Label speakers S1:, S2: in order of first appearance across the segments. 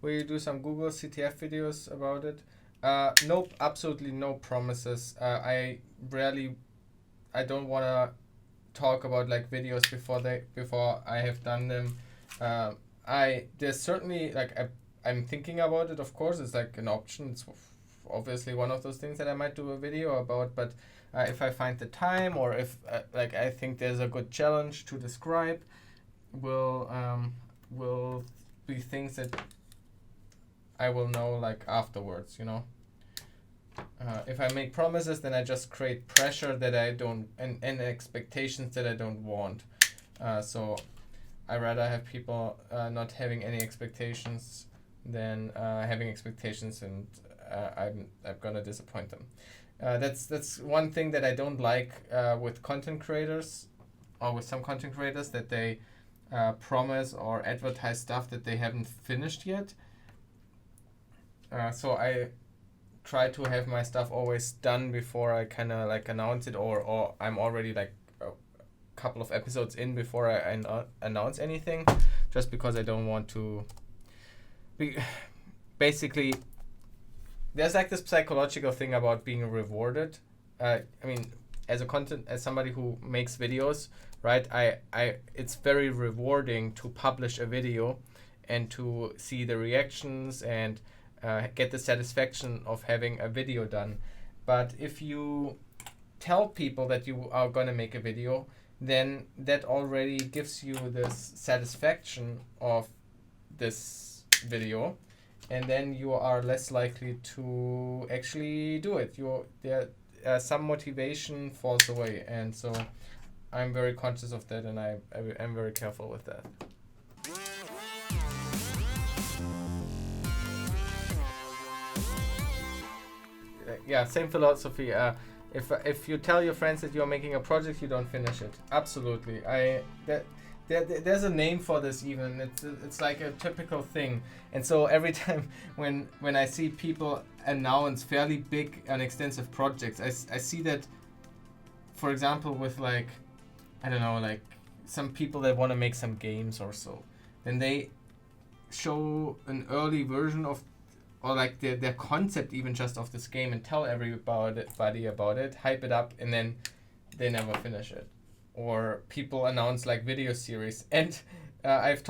S1: Will you do some Google CTF videos about it? Nope, absolutely no promises. I don't want to talk about like videos before I have done them. There's certainly like I'm thinking about it. Of course, it's like an option. It's obviously one of those things that I might do a video about. But if I find the time, or if like I think there's a good challenge to describe, will be things that I will know like afterwards. If I make promises, then I just create pressure that I don't and expectations that I don't want. So I rather have people not having any expectations than having expectations, and I'm gonna disappoint them. That's one thing that I don't like with content creators, or with some content creators, that they promise or advertise stuff that they haven't finished yet. So I try to have my stuff always done before I kind of like announce it, or I'm already like a couple of episodes in before I announce anything, just because I don't want to basically there's like this psychological thing about being rewarded. I mean, as somebody who makes videos, right? It's very rewarding to publish a video and to see the reactions and get the satisfaction of having a video done. But if you tell people that you are gonna make a video, then that already gives you this satisfaction of this video, and then you are less likely to actually do it. Some motivation falls away, and so I'm very conscious of that, and I'm very careful with that. Yeah, same philosophy. If you tell your friends that you're making a project, you don't finish it. Absolutely. There's a name for this even. It's like a typical thing. And so every time when I see people announce fairly big and extensive projects, I see that, for example, with like, I don't know, like some people that want to make some games or so, then they show an early version of, or like their concept even just of this game, and tell everybody about it, hype it up, and then they never finish it. Or people announce like video series, and I've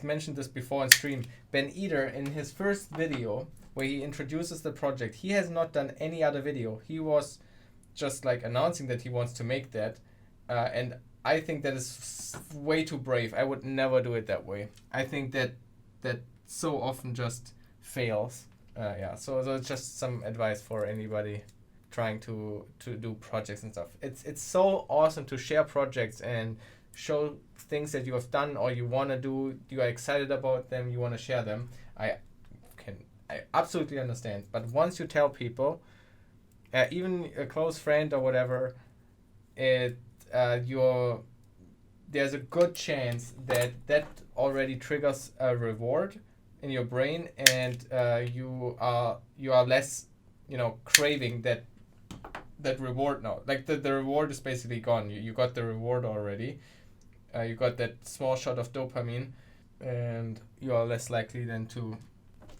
S1: mentioned this before on stream. Ben Eder, in his first video where he introduces the project, he has not done any other video. He was just like announcing that he wants to make that, and I think that is way too brave. I would never do it that way. I think that so often just fails. So it's just some advice for anybody trying to do projects and stuff. It's so awesome to share projects and show things that you have done or you want to do. You are excited about them. You want to share them. I absolutely understand. But once you tell people, even a close friend or whatever, there's a good chance that already triggers a reward in your brain, and you are less craving that reward now. Like the reward is basically gone. You got the reward already. You got that small shot of dopamine, and you are less likely then to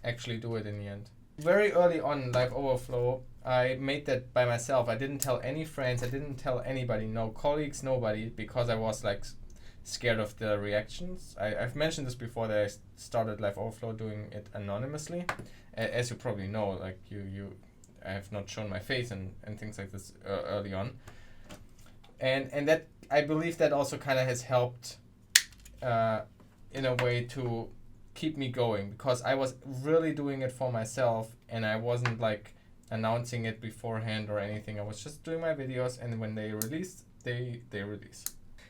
S1: actually do it in the end. Very early on Live Overflow, I made that by myself. I didn't tell any friends. I didn't tell anybody, no colleagues, nobody, because I was like scared of the reactions. I've mentioned this before, that I started Live Overflow doing it anonymously. As you probably know, like I have not shown my face and things like this early on. And that, I believe that also kind of has helped in a way to keep me going, because I was really doing it for myself, and I wasn't like announcing it beforehand or anything. I was just doing my videos, and when they release, they release.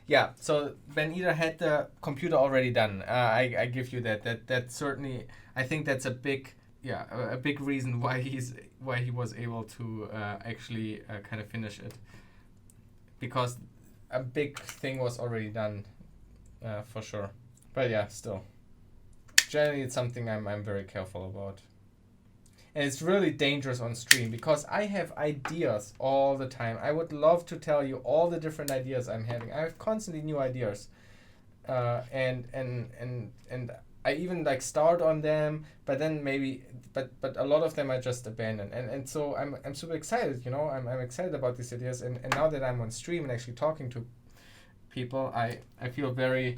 S1: Yeah, so Ben Eder had the computer already done. I give you that. That certainly, I think that's a big reason why he was able to actually kind of finish it, because a big thing was already done, for sure. But yeah, still, generally it's something I'm very careful about. And it's really dangerous on stream, because I have ideas all the time. I would love to tell you all the different ideas I'm having. I have constantly new ideas, and I even like start on them, but then maybe but a lot of them I just abandon. And so I'm super excited, you know. I'm excited about these ideas, and now that I'm on stream and actually talking to people, I feel very,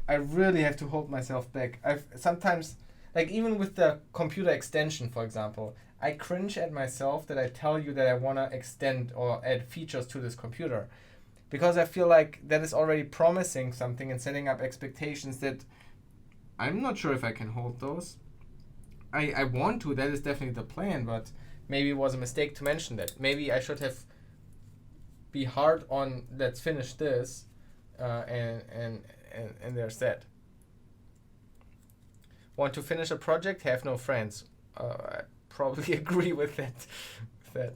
S1: I really have to hold myself back. I've sometimes, like even with the computer extension, for example, I cringe at myself that I tell you that I want to extend or add features to this computer, because I feel like that is already promising something and setting up expectations that I'm not sure if I can hold those. I want to, that is definitely the plan, but maybe it was a mistake to mention that. Maybe I should have be hard on let's finish this, and there's that. Want to finish a project? Have no friends. I probably agree with that.